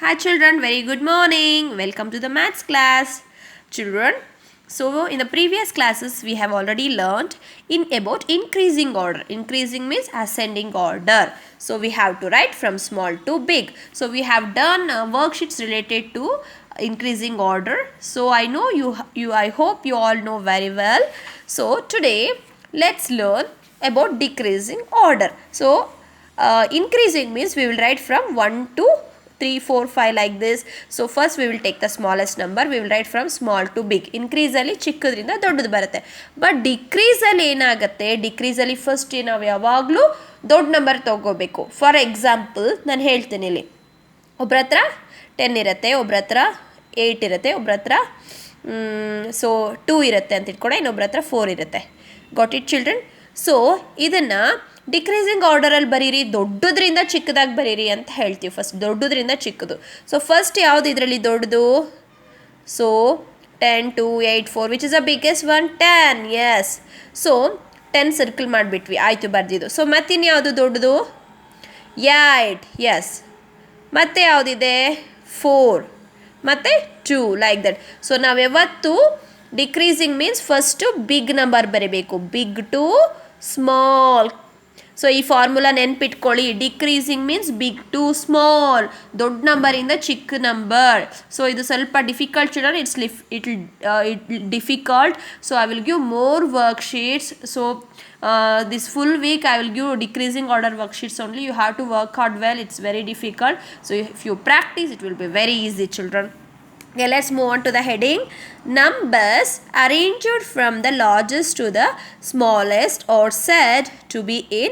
Hi children, very good morning. Welcome to the maths class. Children, so in the previous classes we have already learned about increasing order. Increasing means ascending order. So we have to write from small to big. So we have done worksheets related to increasing order. So I know I hope you all know very well. So today let's learn about decreasing order. So increasing means we will write from 1 to 3, 4, 5 like this. So first we will take the smallest number. We will write from small to big. Increase ಅಲ್ಲಿ ಚಿಕ್ಕದ್ರಿಂದ ದೊಡ್ಡದು ಬರುತ್ತೆ. But decrease ಅಲ್ಲಿ ಏನಾಗುತ್ತೆ, decrease ಅಲ್ಲಿ first ನಾವು ಯಾವಾಗಲೂ ದೊಡ್ಡ number ತಗೋಬೇಕು. ಫಾರ್ ಎಕ್ಸಾಂಪಲ್ ನಾನು ಹೇಳ್ತೀನಿ ಇಲ್ಲಿ, ಒಬ್ಬರ ಹತ್ರ 10 ಇರುತ್ತೆ, ಒಬ್ಬರ ಹತ್ರ 8 ಇರುತ್ತೆ, ಒಬ್ಬರ ಹತ್ರ 2 ಇರುತ್ತೆ ಅಂತ ಇಟ್ಕೊಂಡೆ, ಇನ್ನೊಬ್ಬರ ಹತ್ರ 4 ಇರುತ್ತೆ. Got it children? ಸೊ ಇದನ್ನು ಡಿಕ್ರೀಸಿಂಗ್ ಆರ್ಡರಲ್ಲಿ ಬರೀರಿ, ದೊಡ್ಡದ್ರಿಂದ ಚಿಕ್ಕದಾಗಿ ಬರೀರಿ ಅಂತ ಹೇಳ್ತೀವಿ. ಫಸ್ಟ್ ದೊಡ್ಡದ್ರಿಂದ ಚಿಕ್ಕದು. ಸೊ ಫಸ್ಟ್ ಯಾವುದು ಇದರಲ್ಲಿ ದೊಡ್ಡದು? So 10, 2, 8, 4 which is the biggest one? 10. Yes. So 10 circle ಮಾಡಿಬಿಟ್ವಿ, ಆಯಿತು ಬರ್ದಿದ್ದು. ಸೊ ಮತ್ತಿನ್ಯಾವುದು ದೊಡ್ಡದು? 8. ಎಸ್. ಮತ್ತೆ ಯಾವುದಿದೆ? 4 ಮತ್ತು 2 ಲೈಕ್ ದಟ್. ಸೊ ನಾವು ಯಾವತ್ತು decreasing means first big number ಬರೀಬೇಕು, ಬಿಗ್ ಟು ಸ್ಮಾಲ್. ಸೊ ಈ ಫಾರ್ಮುಲಾ ನೆನ್ಪಿಟ್ಕೊಳ್ಳಿ. Decreasing means big to small, ದೊಡ್ಡ ನಂಬರಿಂದ ಚಿಕ್ಕ ನಂಬರ್. ಸೊ ಇದು ಸ್ವಲ್ಪ difficult children, it difficult. So I will give more worksheets. So this full week I will give decreasing order worksheets only. You have to work hard well, it's very difficult. So if you practice it will be very easy children. Okay, let's move on to the heading. Numbers arranged from the largest to the smallest are said to be in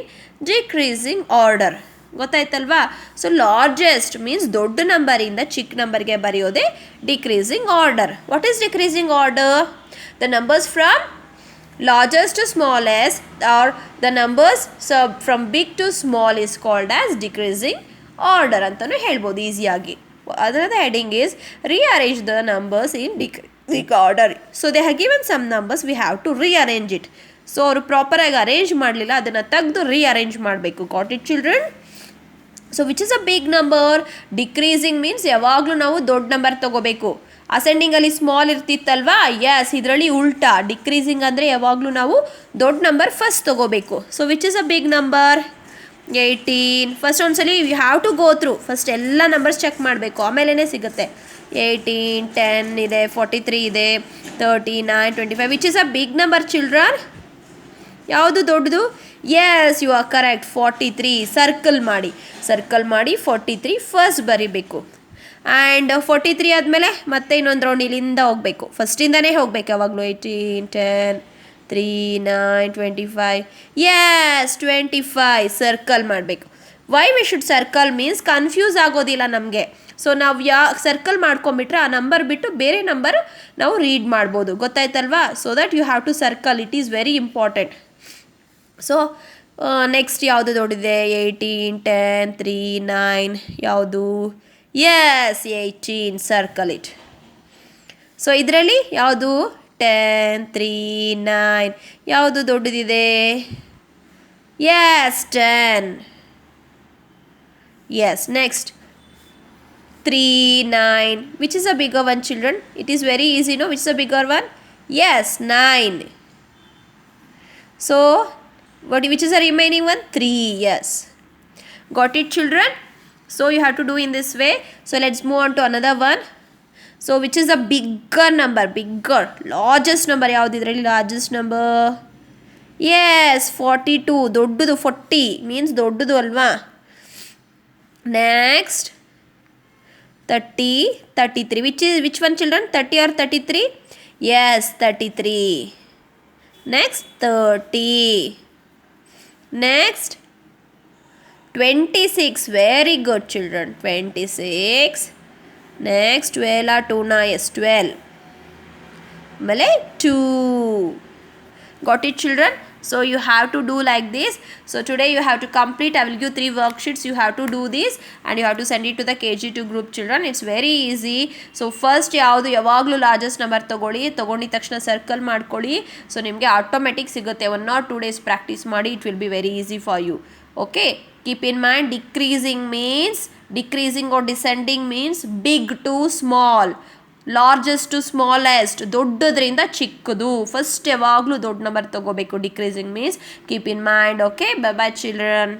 decreasing order. ಗೊತ್ತಾಯ್ತಲ್ವಾ? So largest means ದೊಡ್ಡ ನಂಬರಿಂದ ಚಿಕ್ಕ ನಂಬರ್ಗೆ ಬರೆಯೋದೇ decreasing order. What is decreasing order? The numbers from largest to smallest or the numbers from big to small is called as decreasing order ಅಂತಲೂ ಹೇಳ್ಬೋದು ಈಸಿಯಾಗಿ. Another heading is rearrange the numbers in decreasing order. So they have given some numbers, we have to rearrange it. So ಅವರು ಪ್ರಾಪರಾಗಿ arrange ಮಾಡಲಿಲ್ಲ, ಅದನ್ನು ತೆಗೆದು rearrange ಮಾಡಬೇಕು. Got it children? So which is a big number? Decreasing means ಯಾವಾಗಲೂ ನಾವು ದೊಡ್ಡ number ತೊಗೋಬೇಕು. ಅಸೆಂಡಿಂಗಲ್ಲಿ ಸ್ಮಾಲ್ ಇರ್ತಿತ್ತಲ್ವಾ? ಎಸ್, ಇದರಲ್ಲಿ ಉಲ್ಟಾ. ಡಿಕ್ರೀಸಿಂಗ್ ಅಂದರೆ ಯಾವಾಗಲೂ ನಾವು ದೊಡ್ಡ ನಂಬರ್ ಫಸ್ಟ್ ತೊಗೋಬೇಕು. So which is a big number? 18. First ಒಂದ್ಸಲಿ you have to go through. First ಎಲ್ಲ ನಂಬರ್ಸ್ ಚೆಕ್ ಮಾಡಬೇಕು, ಆಮೇಲೆ ಸಿಗುತ್ತೆ. 18, 10 ಇದೆ, 43 ಇದೆ, 39, 25. Which is a big number children? ಯಾವುದು ದೊಡ್ಡದು? Yes, you are correct. 43. Circle ಮಾಡಿ 43 ಫಸ್ಟ್ ಬರೀಬೇಕು. ಆ್ಯಂಡ್ 43 ಆದಮೇಲೆ ಮತ್ತೆ ಇನ್ನೊಂದು ರೌಂಡ್ ಇಲ್ಲಿಂದ ಹೋಗಬೇಕು, ಫಸ್ಟಿಂದನೇ ಹೋಗಬೇಕು ಯಾವಾಗಲೂ. 18, 10, 3, 9, 25. ಎಸ್, 25 ಸರ್ಕಲ್ ಮಾಡಬೇಕು. Why we should circle means confuse ಆಗೋದಿಲ್ಲ ನಮಗೆ. ಸೊ ನಾವು ಸರ್ಕಲ್ ಮಾಡ್ಕೊಂಬಿಟ್ರೆ ಆ ನಂಬರ್ ಬಿಟ್ಟು ಬೇರೆ ನಂಬರ್ ನಾವು ರೀಡ್ ಮಾಡ್ಬೋದು. ಗೊತ್ತಾಯ್ತಲ್ವಾ? So that you have to circle, it is very important. So next ಯಾವುದು ದೊಡ್ಡದಿದೆ? 18, 10, 3, 9. ಯಾವುದು? ಎಸ್, 18. Circle it. ಸೊ ಇದರಲ್ಲಿ ಯಾವುದು? 10, 3, 9. ಯಾವುದು ದೊಡ್ಡದಿದೆ? Yes, 10. Yes. Next 3, 9. Which is a bigger one children? It is very easy, no? Which is a bigger one? Yes, 9. So which is the remaining one? 3. Yes. Got it children? So you have to do in this way. So let's move on to another one. So which is a bigger number? Bigger. Largest number ಯಾವುದು ಇದರಲ್ಲಿ? largest number? Yes, 42. ದೊಡ್ಡದು. 40 means ದೊಡ್ಡದು ಅಲ್ವಾ? Next 30, 33. Which one children? 30 or 33? Yes, 33. Next 30. Next 26. Very good children. 26. Next 12 or 2 na? Yes, 12. Male 2. Got it children? So you have to do like this. So today you have to complete. I will give 3 worksheets. You have to do this and you have to send it to the KG2 group children. It's very easy. So first ಯಾವುದು ಯಾವಾಗಲೂ largest number ತೊಗೊಂಡಿದ ತಕ್ಷಣ circle ಮಾಡ್ಕೊಳ್ಳಿ. So ನಿಮಗೆ automatic ಸಿಗುತ್ತೆ. 1 or 2 days practice ಮಾಡಿ. It will be very easy for you. Okay. Keep in mind, decreasing or descending means big to small, largest to smallest, ದೊಡ್ಡದ್ರಿಂದ ಚಿಕ್ಕದು. First ಯಾವಾಗಲೂ ದೊಡ್ಡ ನಂಬರ್ ತಗೋಬೇಕು. Decreasing means keep in mind. Okay, bye bye children.